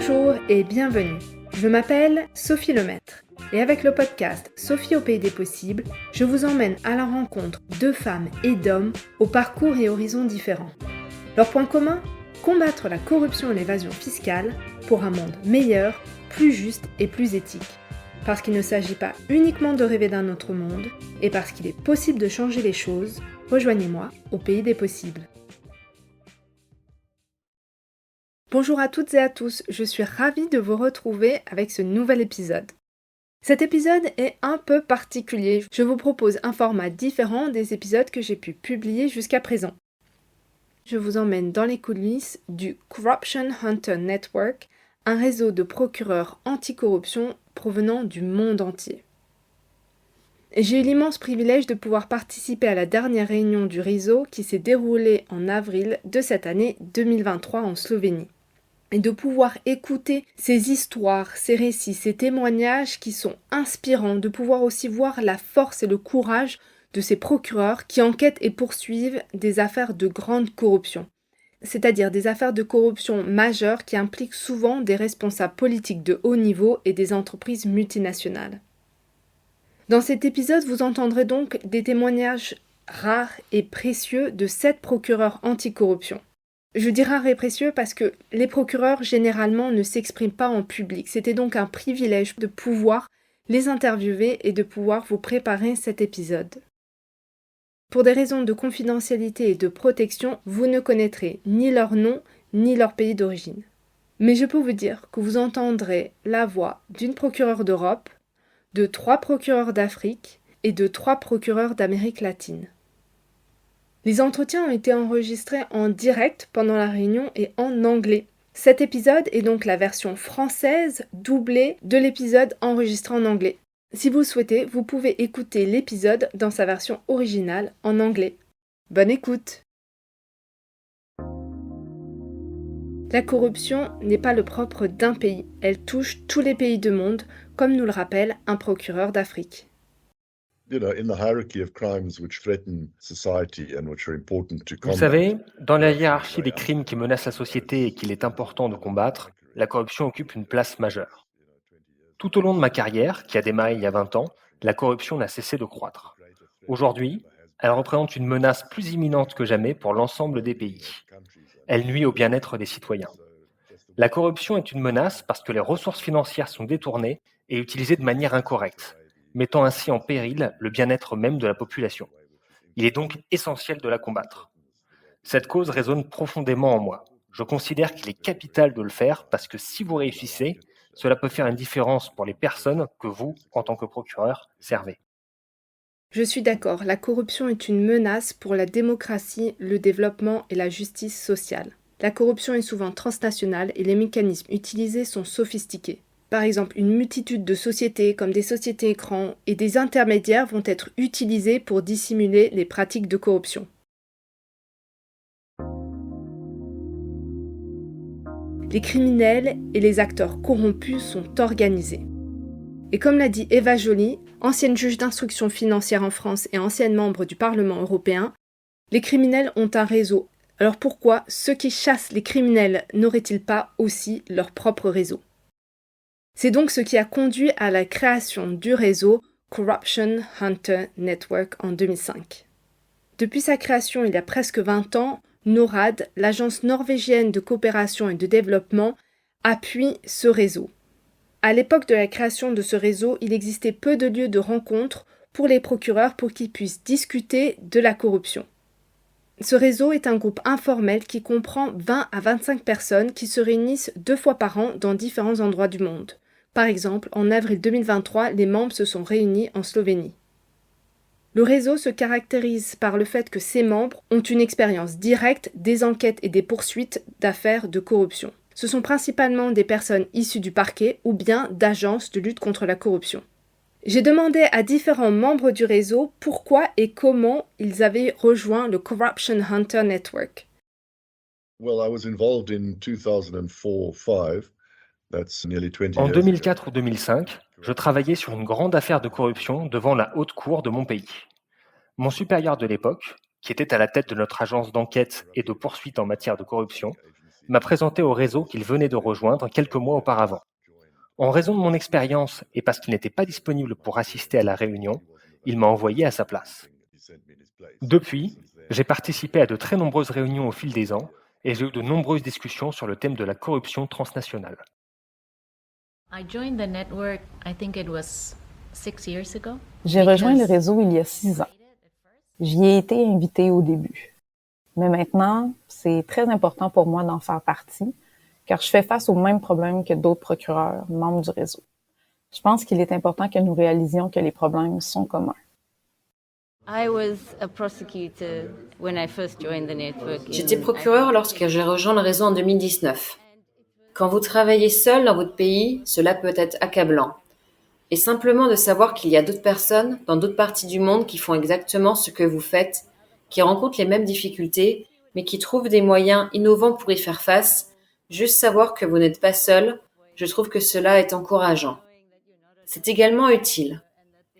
Bonjour et bienvenue. Je m'appelle Sophie Lemaître et avec le podcast Sophie au pays des possibles, je vous emmène à la rencontre de femmes et d'hommes aux parcours et horizons différents. Leur point commun ? Combattre la corruption et l'évasion fiscale pour un monde meilleur, plus juste et plus éthique. Parce qu'il ne s'agit pas uniquement de rêver d'un autre monde et parce qu'il est possible de changer les choses, rejoignez-moi au pays des possibles. Bonjour à toutes et à tous, je suis ravie de vous retrouver avec ce nouvel épisode. Cet épisode est un peu particulier, je vous propose un format différent des épisodes que j'ai pu publier jusqu'à présent. Je vous emmène dans les coulisses du Corruption Hunter Network, un réseau de procureurs anticorruption provenant du monde entier. J'ai eu l'immense privilège de pouvoir participer à la dernière réunion du réseau qui s'est déroulée en avril de cette année 2023 en Slovénie. Et de pouvoir écouter ces histoires, ces récits, ces témoignages qui sont inspirants, de pouvoir aussi voir la force et le courage de ces procureurs qui enquêtent et poursuivent des affaires de grande corruption, c'est-à-dire des affaires de corruption majeures qui impliquent souvent des responsables politiques de haut niveau et des entreprises multinationales. Dans cet épisode, vous entendrez donc des témoignages rares et précieux de 7 procureurs anticorruption. Je dis rare et précieux parce que les procureurs généralement ne s'expriment pas en public. C'était donc un privilège de pouvoir les interviewer et de pouvoir vous préparer cet épisode. Pour des raisons de confidentialité et de protection, vous ne connaîtrez ni leur nom ni leur pays d'origine. Mais je peux vous dire que vous entendrez la voix d'une procureure d'Europe, de 3 procureurs d'Afrique et de 3 procureurs d'Amérique latine. Les entretiens ont été enregistrés en direct pendant la réunion et en anglais. Cet épisode est donc la version française doublée de l'épisode enregistré en anglais. Si vous le souhaitez, vous pouvez écouter l'épisode dans sa version originale en anglais. Bonne écoute! La corruption n'est pas le propre d'un pays, elle touche tous les pays du monde, comme nous le rappelle un procureur d'Afrique. Vous savez, dans la hiérarchie des crimes qui menacent la société et qu'il est important de combattre, la corruption occupe une place majeure. Tout au long de ma carrière, qui a démarré il y a 20 ans, la corruption n'a cessé de croître. Aujourd'hui, elle représente une menace plus imminente que jamais pour l'ensemble des pays. Elle nuit au bien-être des citoyens. La corruption est une menace parce que les ressources financières sont détournées et utilisées de manière incorrecte, mettant ainsi en péril le bien-être même de la population. Il est donc essentiel de la combattre. Cette cause résonne profondément en moi. Je considère qu'il est capital de le faire parce que si vous réussissez, cela peut faire une différence pour les personnes que vous, en tant que procureur, servez. Je suis d'accord, la corruption est une menace pour la démocratie, le développement et la justice sociale. La corruption est souvent transnationale et les mécanismes utilisés sont sophistiqués. Par exemple, une multitude de sociétés comme des sociétés écrans et des intermédiaires vont être utilisés pour dissimuler les pratiques de corruption. Les criminels et les acteurs corrompus sont organisés. Et comme l'a dit Eva Joly, ancienne juge d'instruction financière en France et ancienne membre du Parlement européen, les criminels ont un réseau. Alors pourquoi ceux qui chassent les criminels n'auraient-ils pas aussi leur propre réseau ? C'est donc ce qui a conduit à la création du réseau Corruption Hunter Network en 2005. Depuis sa création il y a presque 20 ans, NORAD, l'agence norvégienne de coopération et de développement, appuie ce réseau. À l'époque de la création de ce réseau, il existait peu de lieux de rencontre pour les procureurs pour qu'ils puissent discuter de la corruption. Ce réseau est un groupe informel qui comprend 20 à 25 personnes qui se réunissent 2 fois par an dans différents endroits du monde. Par exemple, en avril 2023, les membres se sont réunis en Slovénie. Le réseau se caractérise par le fait que ses membres ont une expérience directe des enquêtes et des poursuites d'affaires de corruption. Ce sont principalement des personnes issues du parquet ou bien d'agences de lutte contre la corruption. J'ai demandé à différents membres du réseau pourquoi et comment ils avaient rejoint le Corruption Hunter Network. En 2004 ou 2005, je travaillais sur une grande affaire de corruption devant la haute cour de mon pays. Mon supérieur de l'époque, qui était à la tête de notre agence d'enquête et de poursuite en matière de corruption, m'a présenté au réseau qu'il venait de rejoindre quelques mois auparavant. En raison de mon expérience et parce qu'il n'était pas disponible pour assister à la réunion, il m'a envoyé à sa place. Depuis, j'ai participé à de très nombreuses réunions au fil des ans et j'ai eu de nombreuses discussions sur le thème de la corruption transnationale. J'ai rejoint le réseau il y a 6 ans. J'y ai été invitée au début. Mais maintenant, c'est très important pour moi d'en faire partie, car je fais face aux mêmes problèmes que d'autres procureurs, membres du réseau. Je pense qu'il est important que nous réalisions que les problèmes sont communs. J'étais procureur lorsque j'ai rejoint le réseau en 2019. Quand vous travaillez seul dans votre pays, cela peut être accablant. Et simplement de savoir qu'il y a d'autres personnes dans d'autres parties du monde qui font exactement ce que vous faites, qui rencontrent les mêmes difficultés, mais qui trouvent des moyens innovants pour y faire face, juste savoir que vous n'êtes pas seul, je trouve que cela est encourageant. C'est également utile.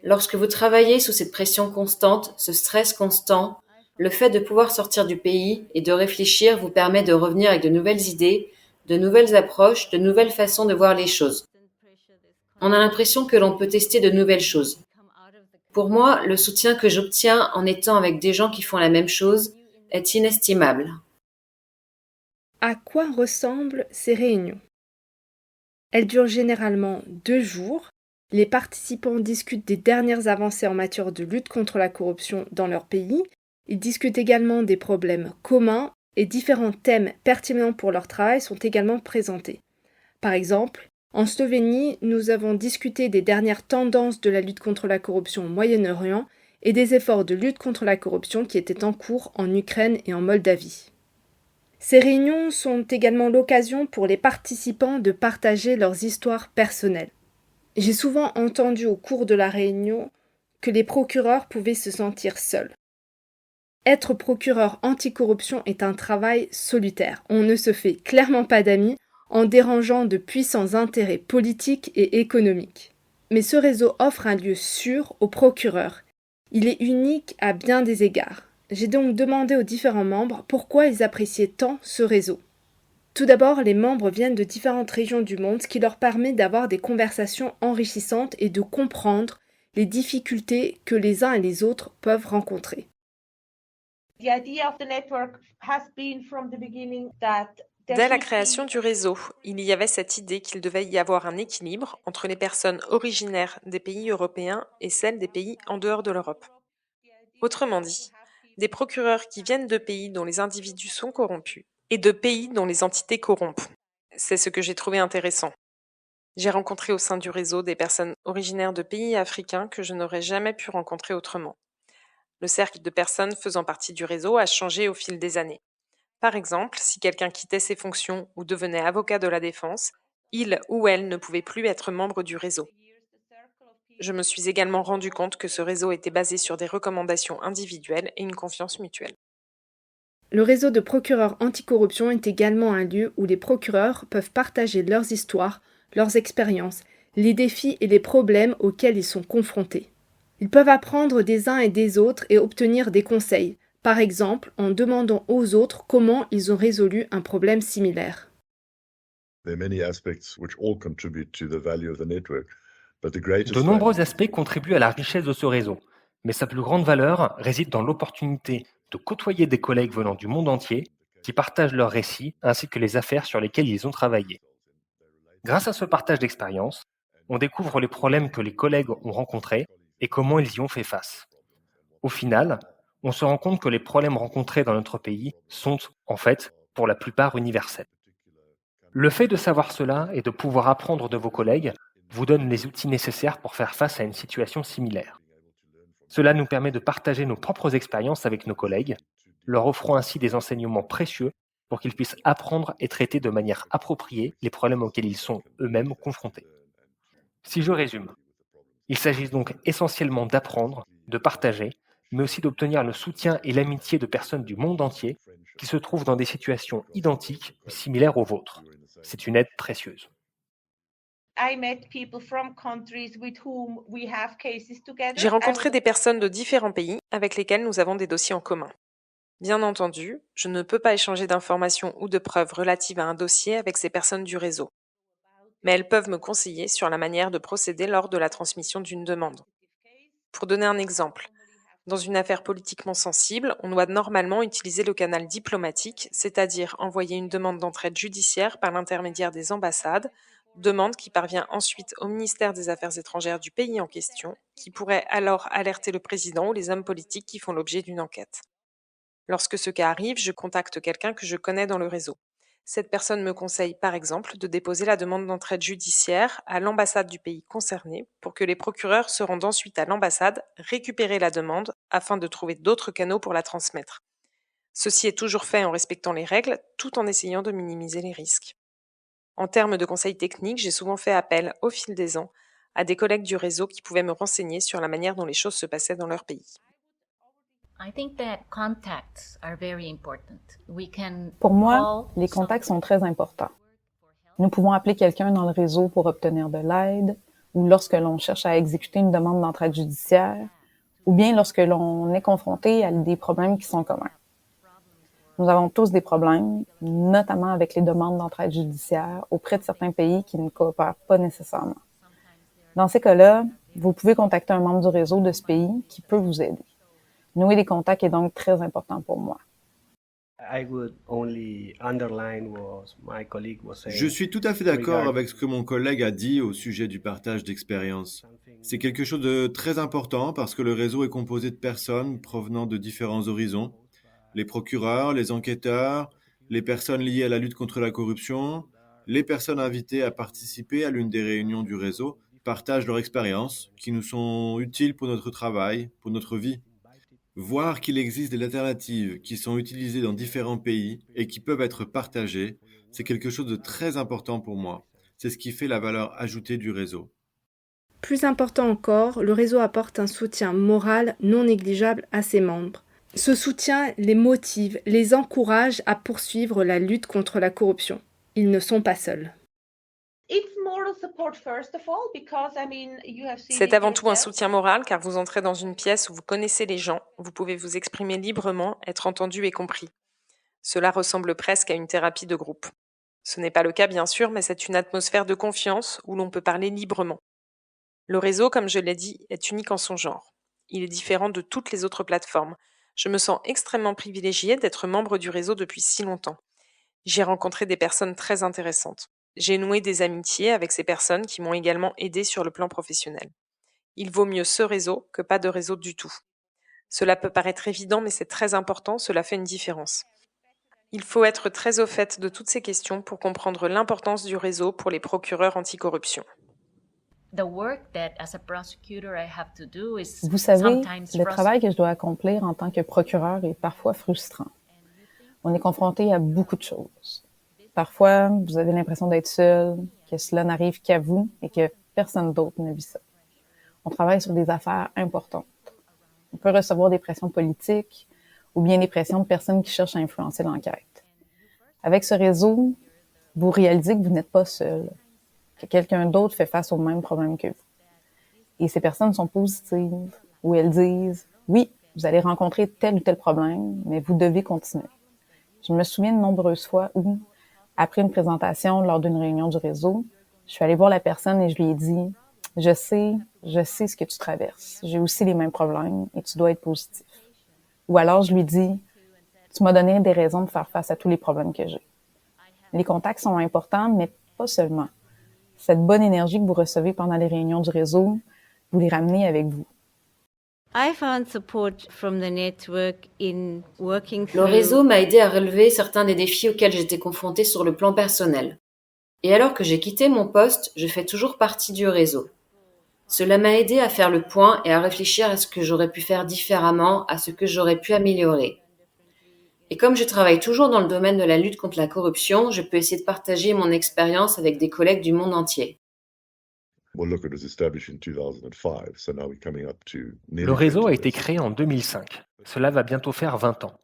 Lorsque vous travaillez sous cette pression constante, ce stress constant, le fait de pouvoir sortir du pays et de réfléchir vous permet de revenir avec de nouvelles idées, de nouvelles approches, de nouvelles façons de voir les choses. On a l'impression que l'on peut tester de nouvelles choses. Pour moi, le soutien que j'obtiens en étant avec des gens qui font la même chose est inestimable. À quoi ressemblent ces réunions? Elles durent généralement 2 jours. Les participants discutent des dernières avancées en matière de lutte contre la corruption dans leur pays. Ils discutent également des problèmes communs et différents thèmes pertinents pour leur travail sont également présentés. Par exemple, en Slovénie, nous avons discuté des dernières tendances de la lutte contre la corruption au Moyen-Orient et des efforts de lutte contre la corruption qui étaient en cours en Ukraine et en Moldavie. Ces réunions sont également l'occasion pour les participants de partager leurs histoires personnelles. J'ai souvent entendu au cours de la réunion que les procureurs pouvaient se sentir seuls. Être procureur anticorruption est un travail solitaire. On ne se fait clairement pas d'amis en dérangeant de puissants intérêts politiques et économiques. Mais ce réseau offre un lieu sûr aux procureurs. Il est unique à bien des égards. J'ai donc demandé aux différents membres pourquoi ils appréciaient tant ce réseau. Tout d'abord, les membres viennent de différentes régions du monde, ce qui leur permet d'avoir des conversations enrichissantes et de comprendre les difficultés que les uns et les autres peuvent rencontrer. Dès la création du réseau, il y avait cette idée qu'il devait y avoir un équilibre entre les personnes originaires des pays européens et celles des pays en dehors de l'Europe. Autrement dit, des procureurs qui viennent de pays dont les individus sont corrompus et de pays dont les entités corrompent. C'est ce que j'ai trouvé intéressant. J'ai rencontré au sein du réseau des personnes originaires de pays africains que je n'aurais jamais pu rencontrer autrement. Le cercle de personnes faisant partie du réseau a changé au fil des années. Par exemple, si quelqu'un quittait ses fonctions ou devenait avocat de la défense, il ou elle ne pouvait plus être membre du réseau. Je me suis également rendu compte que ce réseau était basé sur des recommandations individuelles et une confiance mutuelle. Le réseau de procureurs anticorruption est également un lieu où les procureurs peuvent partager leurs histoires, leurs expériences, les défis et les problèmes auxquels ils sont confrontés. Ils peuvent apprendre des uns et des autres et obtenir des conseils, par exemple en demandant aux autres comment ils ont résolu un problème similaire. De nombreux aspects contribuent à la richesse de ce réseau, mais sa plus grande valeur réside dans l'opportunité de côtoyer des collègues venant du monde entier qui partagent leurs récits ainsi que les affaires sur lesquelles ils ont travaillé. Grâce à ce partage d'expériences, on découvre les problèmes que les collègues ont rencontrés et comment ils y ont fait face. Au final, on se rend compte que les problèmes rencontrés dans notre pays sont, en fait, pour la plupart universels. Le fait de savoir cela et de pouvoir apprendre de vos collègues vous donne les outils nécessaires pour faire face à une situation similaire. Cela nous permet de partager nos propres expériences avec nos collègues, leur offrant ainsi des enseignements précieux pour qu'ils puissent apprendre et traiter de manière appropriée les problèmes auxquels ils sont eux-mêmes confrontés. Si je résume, il s'agit donc essentiellement d'apprendre, de partager, mais aussi d'obtenir le soutien et l'amitié de personnes du monde entier qui se trouvent dans des situations identiques ou similaires aux vôtres. C'est une aide précieuse. J'ai rencontré des personnes de différents pays avec lesquelles nous avons des dossiers en commun. Bien entendu, je ne peux pas échanger d'informations ou de preuves relatives à un dossier avec ces personnes du réseau, mais elles peuvent me conseiller sur la manière de procéder lors de la transmission d'une demande. Pour donner un exemple, dans une affaire politiquement sensible, on doit normalement utiliser le canal diplomatique, c'est-à-dire envoyer une demande d'entraide judiciaire par l'intermédiaire des ambassades, demande qui parvient ensuite au ministère des Affaires étrangères du pays en question, qui pourrait alors alerter le président ou les hommes politiques qui font l'objet d'une enquête. Lorsque ce cas arrive, je contacte quelqu'un que je connais dans le réseau. Cette personne me conseille par exemple de déposer la demande d'entraide judiciaire à l'ambassade du pays concerné pour que les procureurs se rendent ensuite à l'ambassade récupérer la demande afin de trouver d'autres canaux pour la transmettre. Ceci est toujours fait en respectant les règles tout en essayant de minimiser les risques. En termes de conseils techniques, j'ai souvent fait appel au fil des ans à des collègues du réseau qui pouvaient me renseigner sur la manière dont les choses se passaient dans leur pays. Pour moi, les contacts sont très importants. Nous pouvons appeler quelqu'un dans le réseau pour obtenir de l'aide, ou lorsque l'on cherche à exécuter une demande d'entraide judiciaire, ou bien lorsque l'on est confronté à des problèmes qui sont communs. Nous avons tous des problèmes, notamment avec les demandes d'entraide judiciaire auprès de certains pays qui ne coopèrent pas nécessairement. Dans ces cas-là, vous pouvez contacter un membre du réseau de ce pays qui peut vous aider. Nouer des contacts est donc très important pour moi. Je suis tout à fait d'accord avec ce que mon collègue a dit au sujet du partage d'expériences. C'est quelque chose de très important parce que le réseau est composé de personnes provenant de différents horizons. Les procureurs, les enquêteurs, les personnes liées à la lutte contre la corruption, les personnes invitées à participer à l'une des réunions du réseau partagent leurs expériences qui nous sont utiles pour notre travail, pour notre vie. Voir qu'il existe des alternatives qui sont utilisées dans différents pays et qui peuvent être partagées, c'est quelque chose de très important pour moi. C'est ce qui fait la valeur ajoutée du réseau. Plus important encore, le réseau apporte un soutien moral non négligeable à ses membres. Ce soutien les motive, les encourage à poursuivre la lutte contre la corruption. Ils ne sont pas seuls. C'est avant tout un soutien moral car vous entrez dans une pièce où vous connaissez les gens, vous pouvez vous exprimer librement, être entendu et compris. Cela ressemble presque à une thérapie de groupe. Ce n'est pas le cas bien sûr, mais c'est une atmosphère de confiance où l'on peut parler librement. Le réseau, comme je l'ai dit, est unique en son genre. Il est différent de toutes les autres plateformes. Je me sens extrêmement privilégiée d'être membre du réseau depuis si longtemps. J'ai rencontré des personnes très intéressantes. J'ai noué des amitiés avec ces personnes qui m'ont également aidé sur le plan professionnel. Il vaut mieux ce réseau que pas de réseau du tout. Cela peut paraître évident, mais c'est très important, cela fait une différence. Il faut être très au fait de toutes ces questions pour comprendre l'importance du réseau pour les procureurs anticorruption. Vous savez, le travail que je dois accomplir en tant que procureur est parfois frustrant. On est confronté à beaucoup de choses. Parfois, vous avez l'impression d'être seul, que cela n'arrive qu'à vous et que personne d'autre ne vit ça. On travaille sur des affaires importantes. On peut recevoir des pressions politiques ou bien des pressions de personnes qui cherchent à influencer l'enquête. Avec ce réseau, vous réalisez que vous n'êtes pas seul, que quelqu'un d'autre fait face aux mêmes problèmes que vous. Et ces personnes sont positives, ou elles disent « Oui, vous allez rencontrer tel ou tel problème, mais vous devez continuer. » Je me souviens de nombreuses fois où, après une présentation lors d'une réunion du réseau, je suis allée voir la personne et je lui ai dit « Je sais ce que tu traverses. J'ai aussi les mêmes problèmes et tu dois être positif. » Ou alors je lui dis « Tu m'as donné des raisons de faire face à tous les problèmes que j'ai. » Les contacts sont importants, mais pas seulement. Cette bonne énergie que vous recevez pendant les réunions du réseau, vous les ramenez avec vous. Le réseau m'a aidé à relever certains des défis auxquels j'étais confrontée sur le plan personnel. Et alors que j'ai quitté mon poste, je fais toujours partie du réseau. Cela m'a aidé à faire le point et à réfléchir à ce que j'aurais pu faire différemment, à ce que j'aurais pu améliorer. Et comme je travaille toujours dans le domaine de la lutte contre la corruption, je peux essayer de partager mon expérience avec des collègues du monde entier. Le réseau a été créé en 2005. Cela va bientôt faire 20 ans.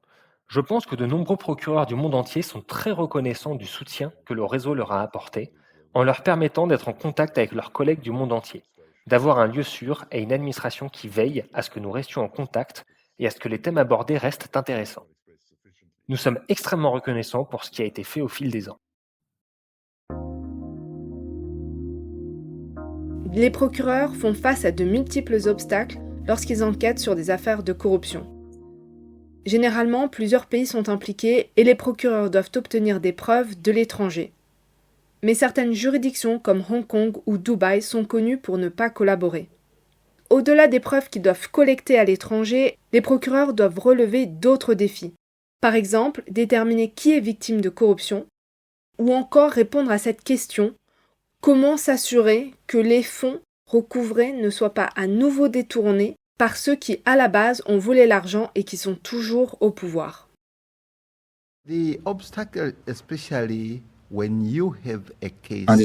Je pense que de nombreux procureurs du monde entier sont très reconnaissants du soutien que le réseau leur a apporté en leur permettant d'être en contact avec leurs collègues du monde entier, d'avoir un lieu sûr et une administration qui veille à ce que nous restions en contact et à ce que les thèmes abordés restent intéressants. Nous sommes extrêmement reconnaissants pour ce qui a été fait au fil des ans. Les procureurs font face à de multiples obstacles lorsqu'ils enquêtent sur des affaires de corruption. Généralement, plusieurs pays sont impliqués et les procureurs doivent obtenir des preuves de l'étranger. Mais certaines juridictions comme Hong Kong ou Dubaï sont connues pour ne pas collaborer. Au-delà des preuves qu'ils doivent collecter à l'étranger, les procureurs doivent relever d'autres défis. Par exemple, déterminer qui est victime de corruption, ou encore répondre à cette question: comment s'assurer que les fonds recouvrés ne soient pas à nouveau détournés par ceux qui, à la base, ont volé l'argent et qui sont toujours au pouvoir? Un des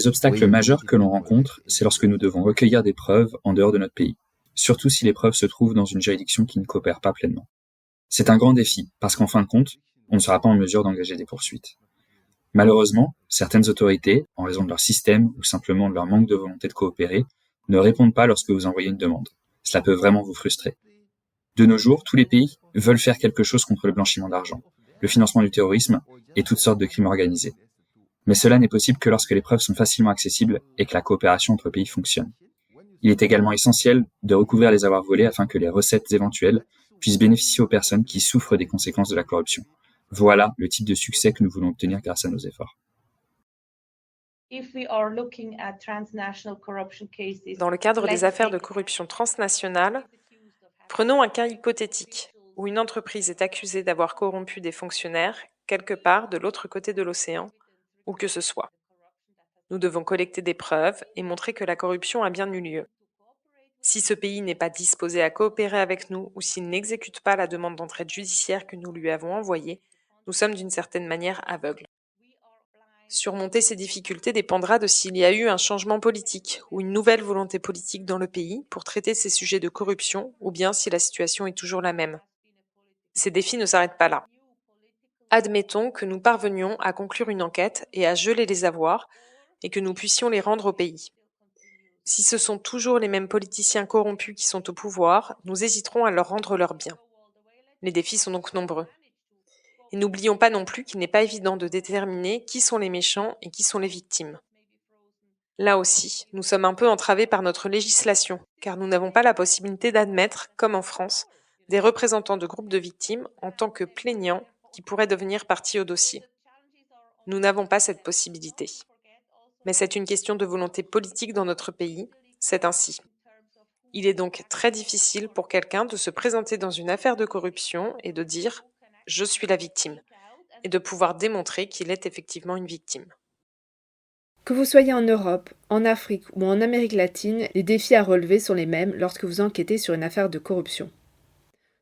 obstacles majeurs que l'on rencontre, c'est lorsque nous devons recueillir des preuves en dehors de notre pays, surtout si les preuves se trouvent dans une juridiction qui ne coopère pas pleinement. C'est un grand défi, parce qu'en fin de compte, on ne sera pas en mesure d'engager des poursuites. Malheureusement, certaines autorités, en raison de leur système ou simplement de leur manque de volonté de coopérer, ne répondent pas lorsque vous envoyez une demande. Cela peut vraiment vous frustrer. De nos jours, tous les pays veulent faire quelque chose contre le blanchiment d'argent, le financement du terrorisme et toutes sortes de crimes organisés. Mais cela n'est possible que lorsque les preuves sont facilement accessibles et que la coopération entre pays fonctionne. Il est également essentiel de recouvrir les avoirs volés afin que les recettes éventuelles puissent bénéficier aux personnes qui souffrent des conséquences de la corruption. Voilà le type de succès que nous voulons obtenir grâce à nos efforts. Dans le cadre des affaires de corruption transnationale, prenons un cas hypothétique où une entreprise est accusée d'avoir corrompu des fonctionnaires quelque part de l'autre côté de l'océan, où que ce soit. Nous devons collecter des preuves et montrer que la corruption a bien eu lieu. Si ce pays n'est pas disposé à coopérer avec nous ou s'il n'exécute pas la demande d'entraide judiciaire que nous lui avons envoyée, nous sommes d'une certaine manière aveugles. Surmonter ces difficultés dépendra de s'il y a eu un changement politique ou une nouvelle volonté politique dans le pays pour traiter ces sujets de corruption ou bien si la situation est toujours la même. Ces défis ne s'arrêtent pas là. Admettons que nous parvenions à conclure une enquête et à geler les avoirs et que nous puissions les rendre au pays. Si ce sont toujours les mêmes politiciens corrompus qui sont au pouvoir, nous hésiterons à leur rendre leurs biens. Les défis sont donc nombreux. Et n'oublions pas non plus qu'il n'est pas évident de déterminer qui sont les méchants et qui sont les victimes. Là aussi, nous sommes un peu entravés par notre législation, car nous n'avons pas la possibilité d'admettre, comme en France, des représentants de groupes de victimes en tant que plaignants qui pourraient devenir partie au dossier. Nous n'avons pas cette possibilité. Mais c'est une question de volonté politique dans notre pays, c'est ainsi. Il est donc très difficile pour quelqu'un de se présenter dans une affaire de corruption et de dire « je suis la victime » et de pouvoir démontrer qu'il est effectivement une victime. Que vous soyez en Europe, en Afrique ou en Amérique latine, les défis à relever sont les mêmes lorsque vous enquêtez sur une affaire de corruption.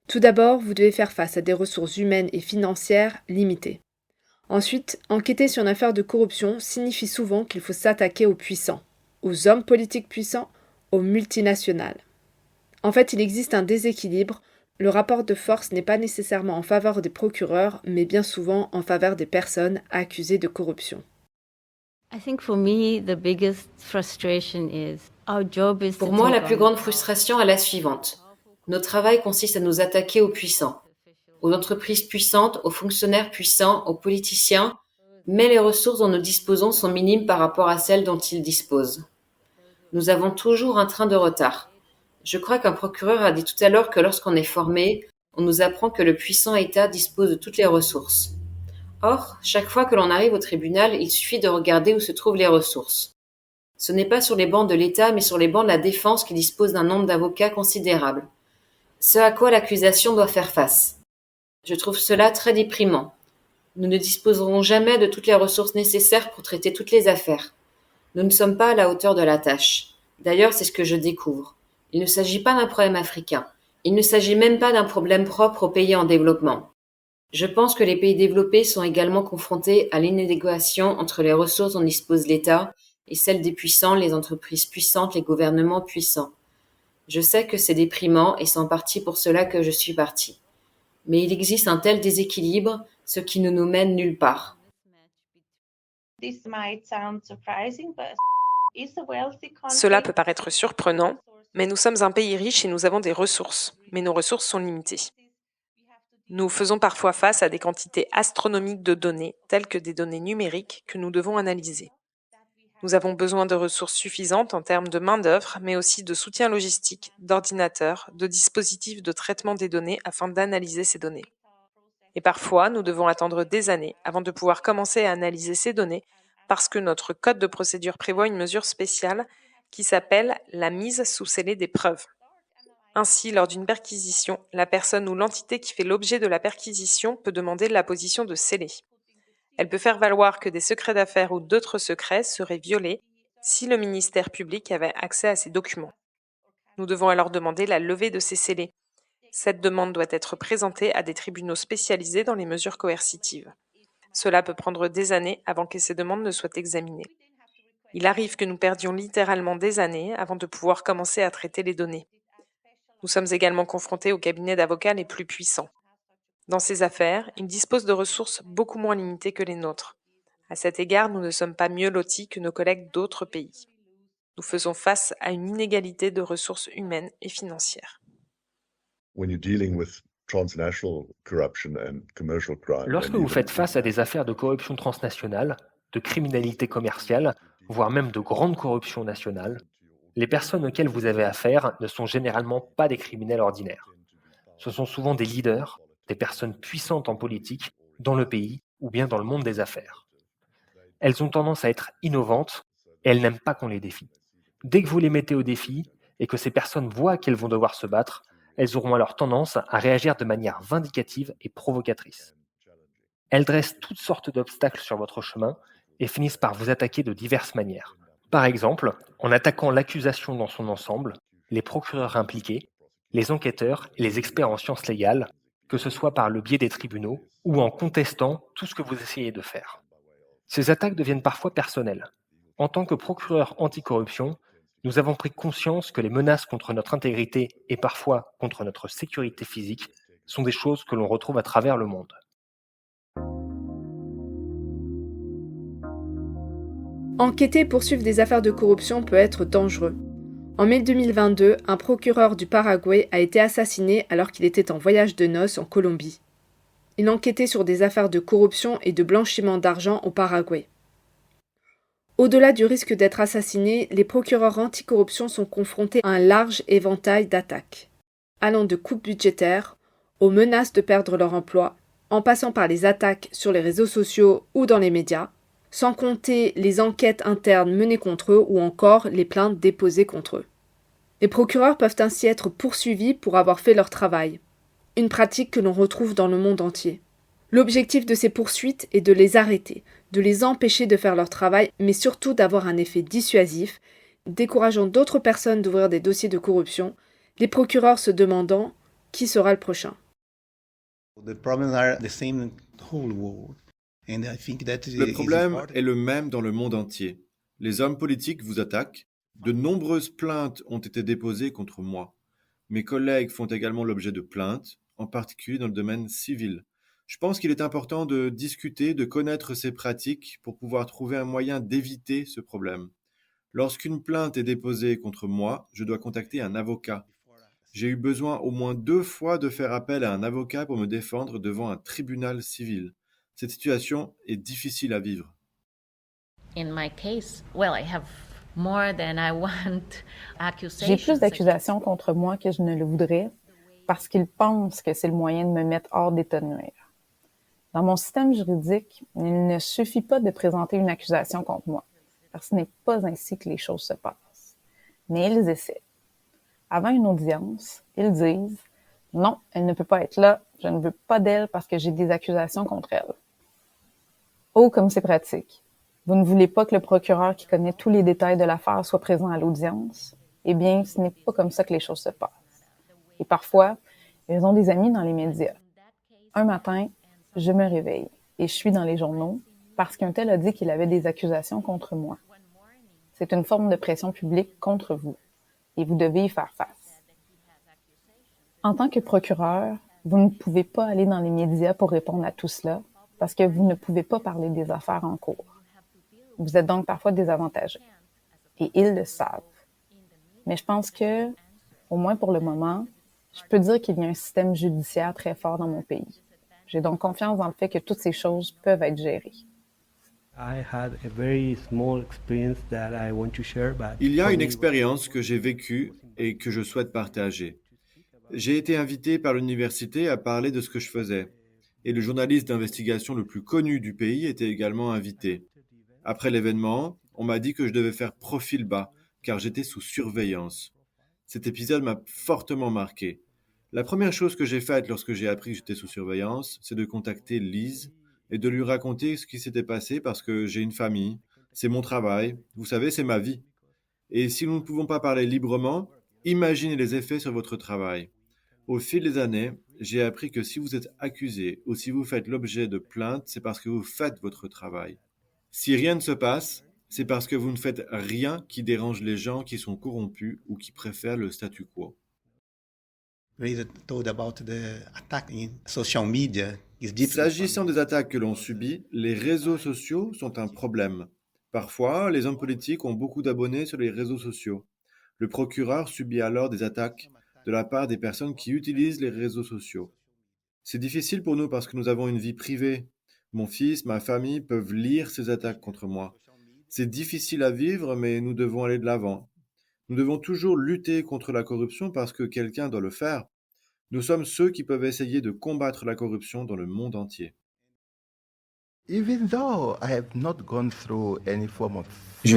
Tout d'abord, vous devez faire face à des ressources humaines et financières limitées. Ensuite, enquêter sur une affaire de corruption signifie souvent qu'il faut s'attaquer aux puissants, aux hommes politiques puissants, aux multinationales. En fait, il existe un déséquilibre. Le rapport de force n'est pas nécessairement en faveur des procureurs, mais bien souvent en faveur des personnes accusées de corruption. Pour moi, la plus grande frustration est la suivante. Notre travail consiste à nous attaquer aux puissants, aux entreprises puissantes, aux fonctionnaires puissants, aux politiciens, mais les ressources dont nous disposons sont minimes par rapport à celles dont ils disposent. Nous avons toujours un train de retard. Je crois qu'un procureur a dit tout à l'heure que lorsqu'on est formé, on nous apprend que le puissant État dispose de toutes les ressources. Or, chaque fois que l'on arrive au tribunal, il suffit de regarder où se trouvent les ressources. Ce n'est pas sur les bancs de l'État, mais sur les bancs de la défense qui dispose d'un nombre d'avocats considérable. Ce à quoi l'accusation doit faire face. Je trouve cela très déprimant. Nous ne disposerons jamais de toutes les ressources nécessaires pour traiter toutes les affaires. Nous ne sommes pas à la hauteur de la tâche. D'ailleurs, c'est ce que je découvre. Il ne s'agit pas d'un problème africain. Il ne s'agit même pas d'un problème propre aux pays en développement. Je pense que les pays développés sont également confrontés à l'inadéquation entre les ressources dont dispose l'État et celles des puissants, les entreprises puissantes, les gouvernements puissants. Je sais que c'est déprimant et c'est en partie pour cela que je suis partie. Mais il existe un tel déséquilibre, ce qui ne nous mène nulle part. Cela peut paraître surprenant, mais nous sommes un pays riche et nous avons des ressources, mais nos ressources sont limitées. Nous faisons parfois face à des quantités astronomiques de données, telles que des données numériques que nous devons analyser. Nous avons besoin de ressources suffisantes en termes de main-d'œuvre, mais aussi de soutien logistique, d'ordinateurs, de dispositifs de traitement des données afin d'analyser ces données. Et parfois, nous devons attendre des années avant de pouvoir commencer à analyser ces données parce que notre code de procédure prévoit une mesure spéciale qui s'appelle la mise sous scellé des preuves. Ainsi, lors d'une perquisition, la personne ou l'entité qui fait l'objet de la perquisition peut demander l'apposition de scellé. Elle peut faire valoir que des secrets d'affaires ou d'autres secrets seraient violés si le ministère public avait accès à ces documents. Nous devons alors demander la levée de ces scellés. Cette demande doit être présentée à des tribunaux spécialisés dans les mesures coercitives. Cela peut prendre des années avant que ces demandes ne soient examinées. Il arrive que nous perdions littéralement des années avant de pouvoir commencer à traiter les données. Nous sommes également confrontés aux cabinets d'avocats les plus puissants. Dans ces affaires, ils disposent de ressources beaucoup moins limitées que les nôtres. À cet égard, nous ne sommes pas mieux lotis que nos collègues d'autres pays. Nous faisons face à une inégalité de ressources humaines et financières. Lorsque vous faites face à des affaires de corruption transnationale, de criminalité commerciale, voire même de grande corruption nationale, les personnes auxquelles vous avez affaire ne sont généralement pas des criminels ordinaires. Ce sont souvent des leaders, des personnes puissantes en politique, dans le pays ou bien dans le monde des affaires. Elles ont tendance à être innovantes et elles n'aiment pas qu'on les défie. Dès que vous les mettez au défi et que ces personnes voient qu'elles vont devoir se battre, elles auront alors tendance à réagir de manière vindicative et provocatrice. Elles dressent toutes sortes d'obstacles sur votre chemin et finissent par vous attaquer de diverses manières. Par exemple, en attaquant l'accusation dans son ensemble, les procureurs impliqués, les enquêteurs et les experts en sciences légales, que ce soit par le biais des tribunaux ou en contestant tout ce que vous essayez de faire. Ces attaques deviennent parfois personnelles. En tant que procureur anticorruption, nous avons pris conscience que les menaces contre notre intégrité et parfois contre notre sécurité physique sont des choses que l'on retrouve à travers le monde. Enquêter et poursuivre des affaires de corruption peut être dangereux. En mai 2022, un procureur du Paraguay a été assassiné alors qu'il était en voyage de noces en Colombie. Il enquêtait sur des affaires de corruption et de blanchiment d'argent au Paraguay. Au-delà du risque d'être assassiné, les procureurs anticorruption sont confrontés à un large éventail d'attaques, allant de coupes budgétaires aux menaces de perdre leur emploi, en passant par les attaques sur les réseaux sociaux ou dans les médias, sans compter les enquêtes internes menées contre eux ou encore les plaintes déposées contre eux. Les procureurs peuvent ainsi être poursuivis pour avoir fait leur travail, une pratique que l'on retrouve dans le monde entier. L'objectif de ces poursuites est de les arrêter, de les empêcher de faire leur travail, mais surtout d'avoir un effet dissuasif, décourageant d'autres personnes d'ouvrir des dossiers de corruption, les procureurs se demandant qui sera le prochain. Le problème est le même dans le monde entier. Les hommes politiques vous attaquent. De nombreuses plaintes ont été déposées contre moi. Mes collègues font également l'objet de plaintes, en particulier dans le domaine civil. Je pense qu'il est important de discuter, de connaître ces pratiques pour pouvoir trouver un moyen d'éviter ce problème. Lorsqu'une plainte est déposée contre moi, je dois contacter un avocat. J'ai eu besoin au moins 2 fois de faire appel à un avocat pour me défendre devant un tribunal civil. Cette situation est difficile à vivre. J'ai plus d'accusations contre moi que je ne le voudrais parce qu'ils pensent que c'est le moyen de me mettre hors d'état de nuire. Dans mon système juridique, il ne suffit pas de présenter une accusation contre moi, parce que ce n'est pas ainsi que les choses se passent. Mais ils essaient. Avant une audience, ils disent « Non, elle ne peut pas être là, je ne veux pas d'elle parce que j'ai des accusations contre elle. » Oh, comme c'est pratique. Vous ne voulez pas que le procureur qui connaît tous les détails de l'affaire soit présent à l'audience? Eh bien, ce n'est pas comme ça que les choses se passent. Et parfois, ils ont des amis dans les médias. Un matin, je me réveille et je suis dans les journaux parce qu'un tel a dit qu'il avait des accusations contre moi. C'est une forme de pression publique contre vous et vous devez y faire face. En tant que procureur, vous ne pouvez pas aller dans les médias pour répondre à tout cela parce que vous ne pouvez pas parler des affaires en cours. Vous êtes donc parfois désavantagé et ils le savent. Mais je pense que, au moins pour le moment, Je peux dire qu'il y a un système judiciaire très fort dans mon pays. J'ai donc confiance dans le fait que toutes ces choses peuvent être gérées. Il y a une expérience que j'ai vécue et que je souhaite partager. J'ai été invité par l'université à parler de ce que je faisais. Et le journaliste d'investigation le plus connu du pays était également invité. Après l'événement, on m'a dit que je devais faire profil bas, car j'étais sous surveillance. Cet épisode m'a fortement marqué. La première chose que j'ai faite lorsque j'ai appris que j'étais sous surveillance, c'est de contacter Lise et de lui raconter ce qui s'était passé parce que j'ai une famille, c'est mon travail, vous savez, c'est ma vie. Et si nous ne pouvons pas parler librement, imaginez les effets sur votre travail. Au fil des années, j'ai appris que si vous êtes accusé ou si vous faites l'objet de plaintes, c'est parce que vous faites votre travail. Si rien ne se passe, c'est parce que vous ne faites rien qui dérange les gens qui sont corrompus ou qui préfèrent le statu quo. S'agissant des attaques que l'on subit, les réseaux sociaux sont un problème. Parfois, les hommes politiques ont beaucoup d'abonnés sur les réseaux sociaux. Le procureur subit alors des attaques de la part des personnes qui utilisent les réseaux sociaux. C'est difficile pour nous parce que nous avons une vie privée. Mon fils, ma famille peuvent lire ces attaques contre moi. C'est difficile à vivre, mais nous devons aller de l'avant. Nous devons toujours lutter contre la corruption parce que quelqu'un doit le faire. Nous sommes ceux qui peuvent essayer de combattre la corruption dans le monde entier. Je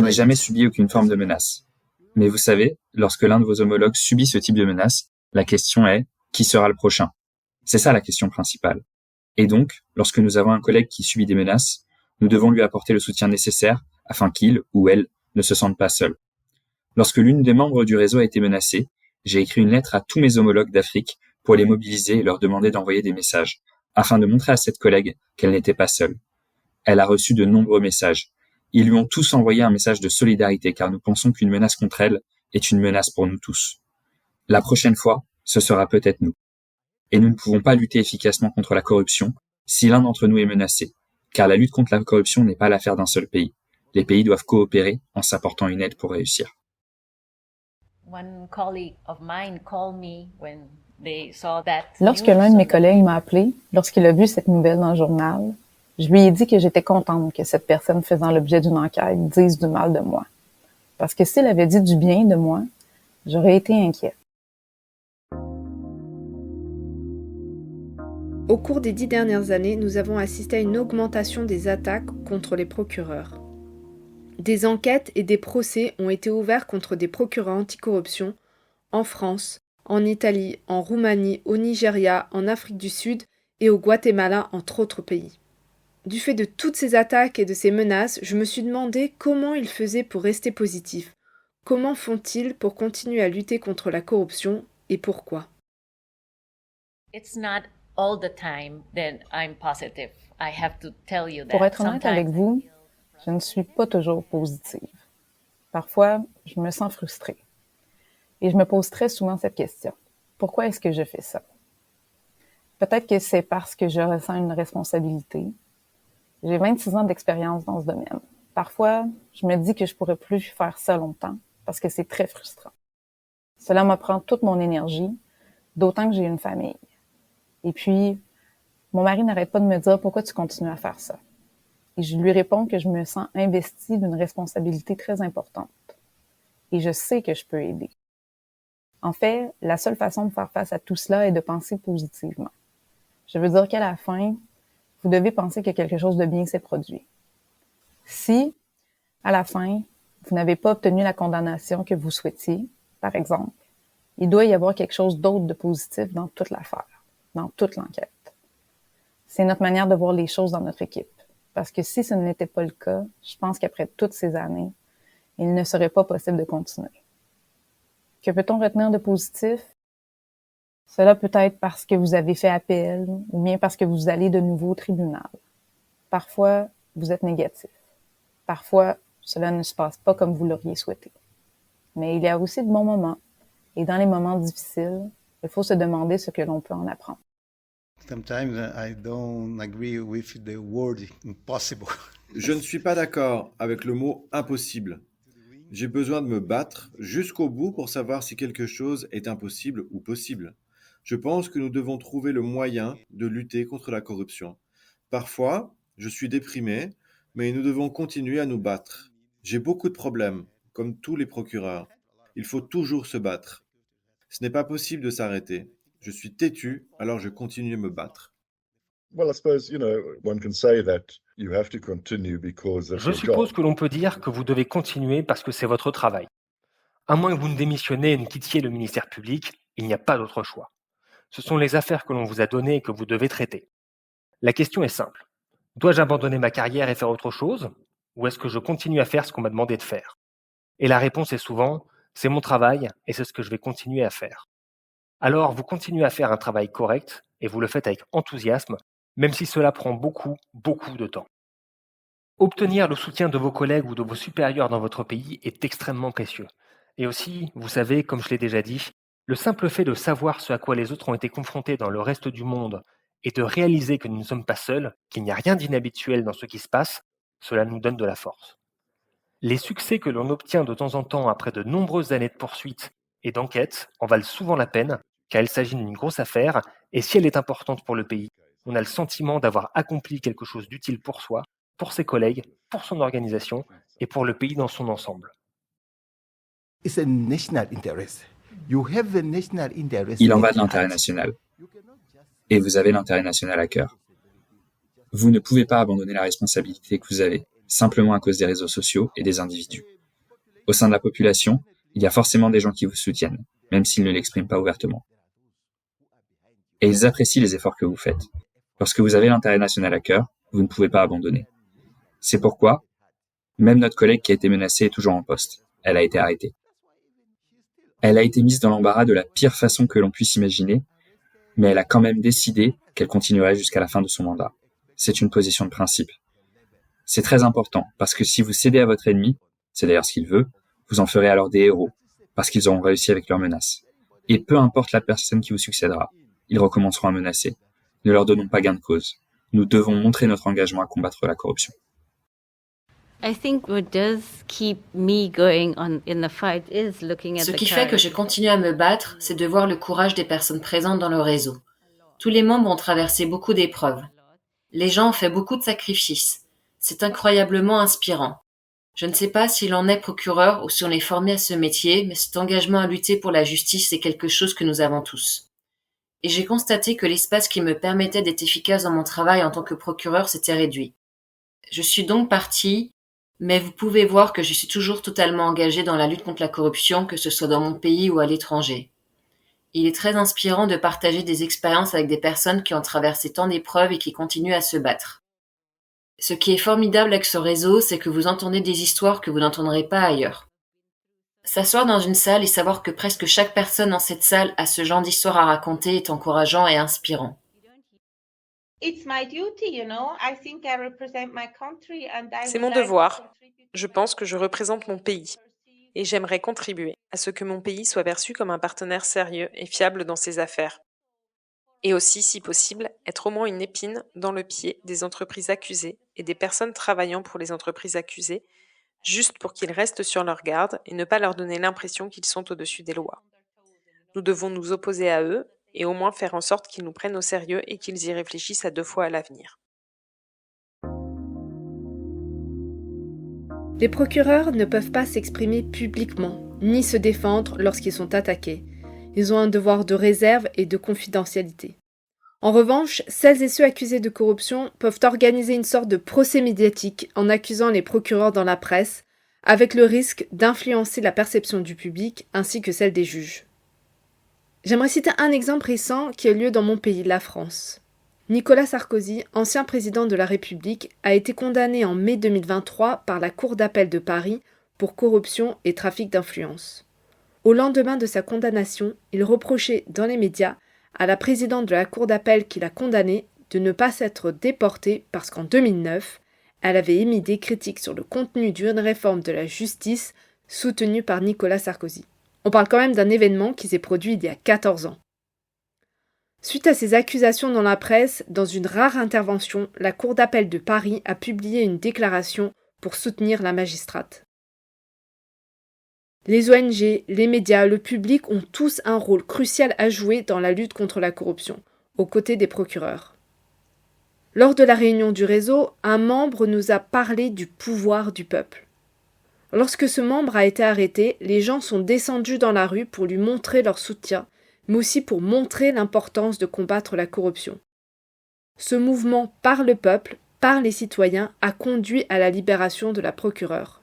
n'ai jamais subi aucune forme de menace. Mais vous savez, lorsque l'un de vos homologues subit ce type de menace, la question est, qui sera le prochain? C'est ça la question principale. Et donc, lorsque nous avons un collègue qui subit des menaces, nous devons lui apporter le soutien nécessaire afin qu'il ou elle ne se sente pas seul. Lorsque l'une des membres du réseau a été menacée, j'ai écrit une lettre à tous mes homologues d'Afrique pour les mobiliser et leur demander d'envoyer des messages, afin de montrer à cette collègue qu'elle n'était pas seule. Elle a reçu de nombreux messages. Ils lui ont tous envoyé un message de solidarité car nous pensons qu'une menace contre elle est une menace pour nous tous. La prochaine fois, ce sera peut-être nous. Et nous ne pouvons pas lutter efficacement contre la corruption si l'un d'entre nous est menacé, car la lutte contre la corruption n'est pas l'affaire d'un seul pays. Les pays doivent coopérer en s'apportant une aide pour réussir. Lorsque l'un de mes collègues m'a appelé, lorsqu'il a vu cette nouvelle dans le journal, je lui ai dit que j'étais contente que cette personne faisant l'objet d'une enquête dise du mal de moi. Parce que s'il avait dit du bien de moi, j'aurais été inquiète. Au cours des 10 dernières années, nous avons assisté à une augmentation des attaques contre les procureurs. Des enquêtes et des procès ont été ouverts contre des procureurs anticorruption en France, en Italie, en Roumanie, au Nigeria, en Afrique du Sud et au Guatemala, entre autres pays. Du fait de toutes ces attaques et de ces menaces, je me suis demandé comment ils faisaient pour rester positifs. Comment font-ils pour continuer à lutter contre la corruption et pourquoi? Pour être honnête avec vous, je ne suis pas toujours positive. Parfois, je me sens frustrée. Et je me pose très souvent cette question. Pourquoi est-ce que je fais ça? Peut-être que c'est parce que je ressens une responsabilité. J'ai 26 ans d'expérience dans ce domaine. Parfois, je me dis que je pourrais plus faire ça longtemps parce que c'est très frustrant. Cela me prend toute mon énergie, d'autant que j'ai une famille. Et puis, mon mari n'arrête pas de me dire « Pourquoi tu continues à faire ça? » Et je lui réponds que je me sens investie d'une responsabilité très importante. Et je sais que je peux aider. En fait, la seule façon de faire face à tout cela est de penser positivement. Je veux dire qu'à la fin, vous devez penser que quelque chose de bien s'est produit. Si, à la fin, vous n'avez pas obtenu la condamnation que vous souhaitiez, par exemple, il doit y avoir quelque chose d'autre de positif dans toute l'affaire, dans toute l'enquête. C'est notre manière de voir les choses dans notre équipe. Parce que si ce n'était pas le cas, je pense qu'après toutes ces années, il ne serait pas possible de continuer. Que peut-on retenir de positif? Cela peut être parce que vous avez fait appel ou bien parce que vous allez de nouveau au tribunal. Parfois, vous êtes négatif. Parfois, cela ne se passe pas comme vous l'auriez souhaité. Mais il y a aussi de bons moments. Et dans les moments difficiles, il faut se demander ce que l'on peut en apprendre. Je ne suis pas d'accord avec le mot impossible. J'ai besoin de me battre jusqu'au bout pour savoir si quelque chose est impossible ou possible. Je pense que nous devons trouver le moyen de lutter contre la corruption. Parfois, je suis déprimé, mais nous devons continuer à nous battre. J'ai beaucoup de problèmes, comme tous les procureurs. Il faut toujours se battre. Ce n'est pas possible de s'arrêter. Je suis têtu, alors je continue à me battre. Je suppose que l'on peut dire que vous devez continuer parce que c'est votre travail. À moins que vous ne démissionnez et ne quittiez le ministère public, il n'y a pas d'autre choix. Ce sont les affaires que l'on vous a données et que vous devez traiter. La question est simple. Dois-je abandonner ma carrière et faire autre chose, ou est-ce que je continue à faire ce qu'on m'a demandé de faire? Et la réponse est souvent, c'est mon travail et c'est ce que je vais continuer à faire. Alors vous continuez à faire un travail correct et vous le faites avec enthousiasme, même si cela prend beaucoup de temps. Obtenir le soutien de vos collègues ou de vos supérieurs dans votre pays est extrêmement précieux. Et aussi, vous savez, comme je l'ai déjà dit, le simple fait de savoir ce à quoi les autres ont été confrontés dans le reste du monde et de réaliser que nous ne sommes pas seuls, qu'il n'y a rien d'inhabituel dans ce qui se passe, cela nous donne de la force. Les succès que l'on obtient de temps en temps après de nombreuses années de poursuites et d'enquêtes en valent souvent la peine, car il s'agit d'une grosse affaire, et si elle est importante pour le pays, on a le sentiment d'avoir accompli quelque chose d'utile pour soi, pour ses collègues, pour son organisation et pour le pays dans son ensemble. Il en va de l'intérêt national. Et vous avez l'intérêt national à cœur. Vous ne pouvez pas abandonner la responsabilité que vous avez, simplement à cause des réseaux sociaux et des individus. Au sein de la population, il y a forcément des gens qui vous soutiennent, même s'ils ne l'expriment pas ouvertement. Et ils apprécient les efforts que vous faites. Lorsque vous avez l'intérêt national à cœur, vous ne pouvez pas abandonner. C'est pourquoi, même notre collègue qui a été menacée est toujours en poste. Elle a été arrêtée. Elle a été mise dans l'embarras de la pire façon que l'on puisse imaginer, mais elle a quand même décidé qu'elle continuerait jusqu'à la fin de son mandat. C'est une position de principe. C'est très important, parce que si vous cédez à votre ennemi, c'est d'ailleurs ce qu'il veut, vous en ferez alors des héros, parce qu'ils auront réussi avec leurs menaces. Et peu importe la personne qui vous succédera, ils recommenceront à menacer. Ne leur donnons pas gain de cause. Nous devons montrer notre engagement à combattre la corruption. Ce qui fait que je continue à me battre, c'est de voir le courage des personnes présentes dans le réseau. Tous les membres ont traversé beaucoup d'épreuves. Les gens ont fait beaucoup de sacrifices. C'est incroyablement inspirant. Je ne sais pas si l'on est procureur ou si on est formé à ce métier, mais cet engagement à lutter pour la justice est quelque chose que nous avons tous. Et j'ai constaté que l'espace qui me permettait d'être efficace dans mon travail en tant que procureur s'était réduit. Je suis donc partie, mais vous pouvez voir que je suis toujours totalement engagée dans la lutte contre la corruption, que ce soit dans mon pays ou à l'étranger. Il est très inspirant de partager des expériences avec des personnes qui ont traversé tant d'épreuves et qui continuent à se battre. Ce qui est formidable avec ce réseau, c'est que vous entendez des histoires que vous n'entendrez pas ailleurs. S'asseoir dans une salle et savoir que presque chaque personne dans cette salle a ce genre d'histoire à raconter est encourageant et inspirant. C'est mon devoir. Je pense que je représente mon pays. Et j'aimerais contribuer à ce que mon pays soit perçu comme un partenaire sérieux et fiable dans ses affaires. Et aussi, si possible, être au moins une épine dans le pied des entreprises accusées et des personnes travaillant pour les entreprises accusées, juste pour qu'ils restent sur leur garde et ne pas leur donner l'impression qu'ils sont au-dessus des lois. Nous devons nous opposer à eux et au moins faire en sorte qu'ils nous prennent au sérieux et qu'ils y réfléchissent à 2 fois à l'avenir. Les procureurs ne peuvent pas s'exprimer publiquement, ni se défendre lorsqu'ils sont attaqués. Ils ont un devoir de réserve et de confidentialité. En revanche, celles et ceux accusés de corruption peuvent organiser une sorte de procès médiatique en accusant les procureurs dans la presse, avec le risque d'influencer la perception du public ainsi que celle des juges. J'aimerais citer un exemple récent qui a eu lieu dans mon pays, la France. Nicolas Sarkozy, ancien président de la République, a été condamné en mai 2023 par la Cour d'appel de Paris pour corruption et trafic d'influence. Au lendemain de sa condamnation, il reprochait dans les médias à la présidente de la Cour d'appel qui l'a condamné de ne pas s'être déportée parce qu'en 2009, elle avait émis des critiques sur le contenu d'une réforme de la justice soutenue par Nicolas Sarkozy. On parle quand même d'un événement qui s'est produit il y a 14 ans. Suite à ces accusations dans la presse, dans une rare intervention, la Cour d'appel de Paris a publié une déclaration pour soutenir la magistrate. Les ONG, les médias, le public ont tous un rôle crucial à jouer dans la lutte contre la corruption, aux côtés des procureurs. Lors de la réunion du réseau, un membre nous a parlé du pouvoir du peuple. Lorsque ce membre a été arrêté, les gens sont descendus dans la rue pour lui montrer leur soutien, mais aussi pour montrer l'importance de combattre la corruption. Ce mouvement par le peuple, par les citoyens, a conduit à la libération de la procureure.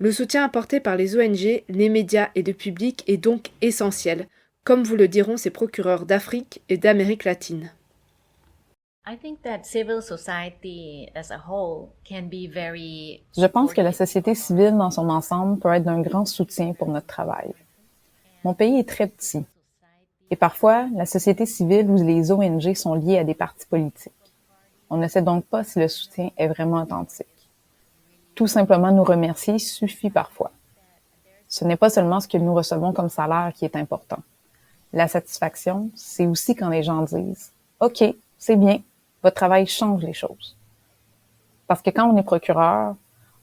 Le soutien apporté par les ONG, les médias et le public est donc essentiel, comme vous le diront ces procureurs d'Afrique et d'Amérique latine. Je pense que la société civile dans son ensemble peut être d'un grand soutien pour notre travail. Mon pays est très petit. Et parfois, la société civile ou les ONG sont liées à des partis politiques. On ne sait donc pas si le soutien est vraiment authentique. Tout simplement nous remercier suffit parfois. Ce n'est pas seulement ce que nous recevons comme salaire qui est important. La satisfaction, c'est aussi quand les gens disent « OK, c'est bien, votre travail change les choses. » Parce que quand on est procureur,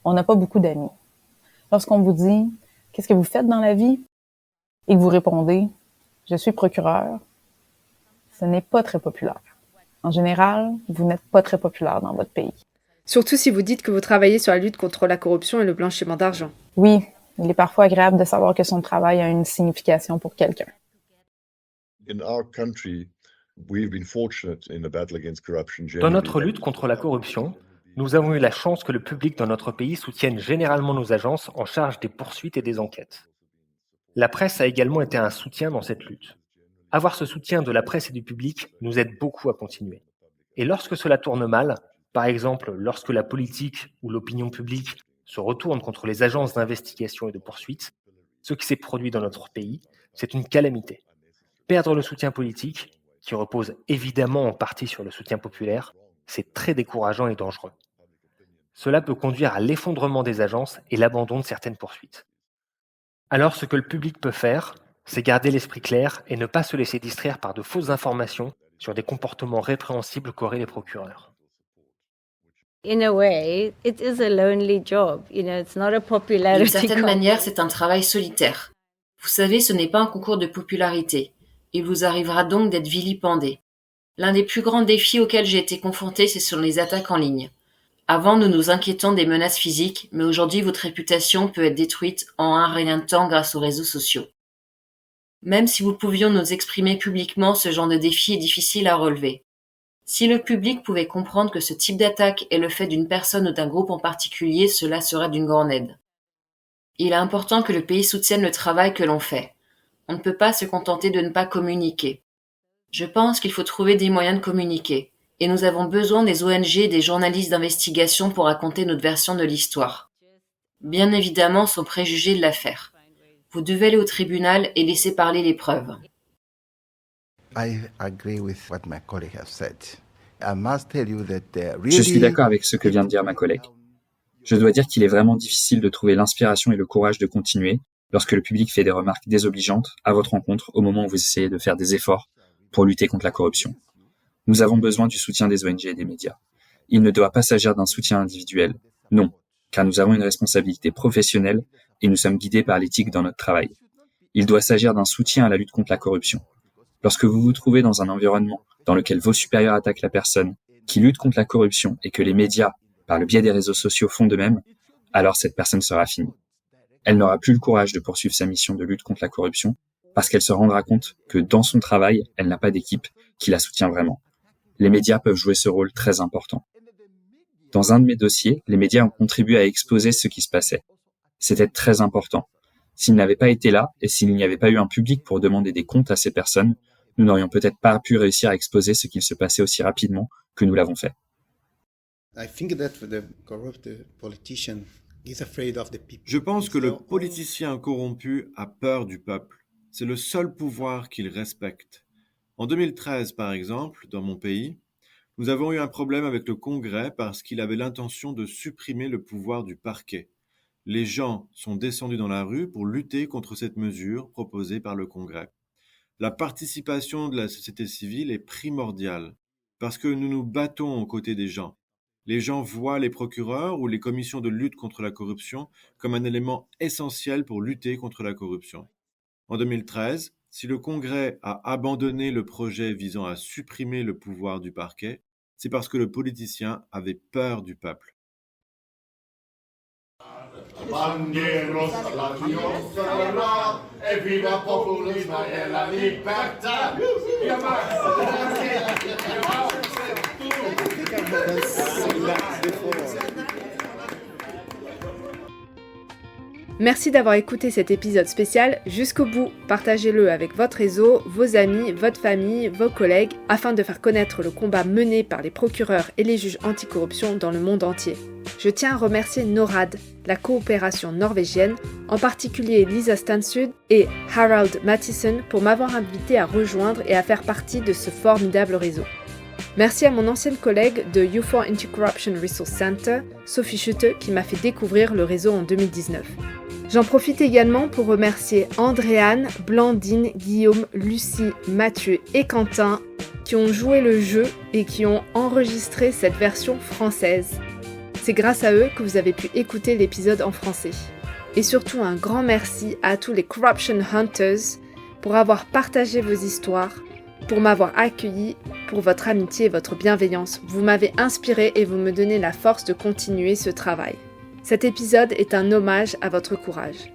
on n'a pas beaucoup d'amis. Lorsqu'on vous dit « Qu'est-ce que vous faites dans la vie? » et que vous répondez « Je suis procureur », ce n'est pas très populaire. En général, vous n'êtes pas très populaire dans votre pays. Surtout si vous dites que vous travaillez sur la lutte contre la corruption et le blanchiment d'argent. Oui, il est parfois agréable de savoir que son travail a une signification pour quelqu'un. Dans notre lutte contre la corruption, nous avons eu la chance que le public dans notre pays soutienne généralement nos agences en charge des poursuites et des enquêtes. La presse a également été un soutien dans cette lutte. Avoir ce soutien de la presse et du public nous aide beaucoup à continuer. Et lorsque cela tourne mal, par exemple lorsque la politique ou l'opinion publique se retourne contre les agences d'investigation et de poursuite, ce qui s'est produit dans notre pays, c'est une calamité. Perdre le soutien politique, qui repose évidemment en partie sur le soutien populaire, c'est très décourageant et dangereux. Cela peut conduire à l'effondrement des agences et l'abandon de certaines poursuites. Alors ce que le public peut faire, c'est garder l'esprit clair et ne pas se laisser distraire par de fausses informations sur des comportements répréhensibles qu'auraient les procureurs. D'une certaine manière, c'est un travail solitaire. Vous savez, ce n'est pas un concours de popularité. Il vous arrivera donc d'être vilipendé. L'un des plus grands défis auxquels j'ai été confronté, c'est sur les attaques en ligne. Avant, nous nous inquiétions des menaces physiques, mais aujourd'hui, votre réputation peut être détruite en un rien de temps grâce aux réseaux sociaux. Même si nous pouvions nous exprimer publiquement, ce genre de défi est difficile à relever. Si le public pouvait comprendre que ce type d'attaque est le fait d'une personne ou d'un groupe en particulier, cela serait d'une grande aide. Il est important que le pays soutienne le travail que l'on fait. On ne peut pas se contenter de ne pas communiquer. Je pense qu'il faut trouver des moyens de communiquer. Et nous avons besoin des ONG et des journalistes d'investigation pour raconter notre version de l'histoire. Bien évidemment, sans préjuger de l'affaire. Vous devez aller au tribunal et laisser parler les preuves. Je suis d'accord avec ce que vient de dire ma collègue. Je dois dire qu'il est vraiment difficile de trouver l'inspiration et le courage de continuer lorsque le public fait des remarques désobligeantes à votre rencontre au moment où vous essayez de faire des efforts pour lutter contre la corruption. Nous avons besoin du soutien des ONG et des médias. Il ne doit pas s'agir d'un soutien individuel. Non, car nous avons une responsabilité professionnelle et nous sommes guidés par l'éthique dans notre travail. Il doit s'agir d'un soutien à la lutte contre la corruption. Lorsque vous vous trouvez dans un environnement dans lequel vos supérieurs attaquent la personne, qui lutte contre la corruption et que les médias, par le biais des réseaux sociaux, font de même, alors cette personne sera finie. Elle n'aura plus le courage de poursuivre sa mission de lutte contre la corruption parce qu'elle se rendra compte que dans son travail, elle n'a pas d'équipe qui la soutient vraiment. Les médias peuvent jouer ce rôle très important. Dans un de mes dossiers, les médias ont contribué à exposer ce qui se passait. C'était très important. S'ils n'avaient pas été là et s'il n'y avait pas eu un public pour demander des comptes à ces personnes, nous n'aurions peut-être pas pu réussir à exposer ce qu'il se passait aussi rapidement que nous l'avons fait. Je pense que le politicien corrompu a peur du peuple. C'est le seul pouvoir qu'il respecte. En 2013, par exemple, dans mon pays, nous avons eu un problème avec le Congrès parce qu'il avait l'intention de supprimer le pouvoir du parquet. Les gens sont descendus dans la rue pour lutter contre cette mesure proposée par le Congrès. La participation de la société civile est primordiale parce que nous nous battons aux côtés des gens. Les gens voient les procureurs ou les commissions de lutte contre la corruption comme un élément essentiel pour lutter contre la corruption. En 2013, si le Congrès a abandonné le projet visant à supprimer le pouvoir du parquet, c'est parce que le politicien avait peur du peuple. Merci d'avoir écouté cet épisode spécial jusqu'au bout. Partagez-le avec votre réseau, vos amis, votre famille, vos collègues, afin de faire connaître le combat mené par les procureurs et les juges anticorruption dans le monde entier. Je tiens à remercier NORAD, la coopération norvégienne, en particulier Lisa Stansud et Harald Mathisen pour m'avoir invité à rejoindre et à faire partie de ce formidable réseau. Merci à mon ancienne collègue de U4 Anti-Corruption Resource Center, Sophie Schutte, qui m'a fait découvrir le réseau en 2019. J'en profite également pour remercier Andréane, Blandine, Guillaume, Lucie, Mathieu et Quentin qui ont joué le jeu et qui ont enregistré cette version française. C'est grâce à eux que vous avez pu écouter l'épisode en français. Et surtout un grand merci à tous les Corruption Hunters pour avoir partagé vos histoires, pour m'avoir accueilli, pour votre amitié et votre bienveillance. Vous m'avez inspiré et vous me donnez la force de continuer ce travail. Cet épisode est un hommage à votre courage.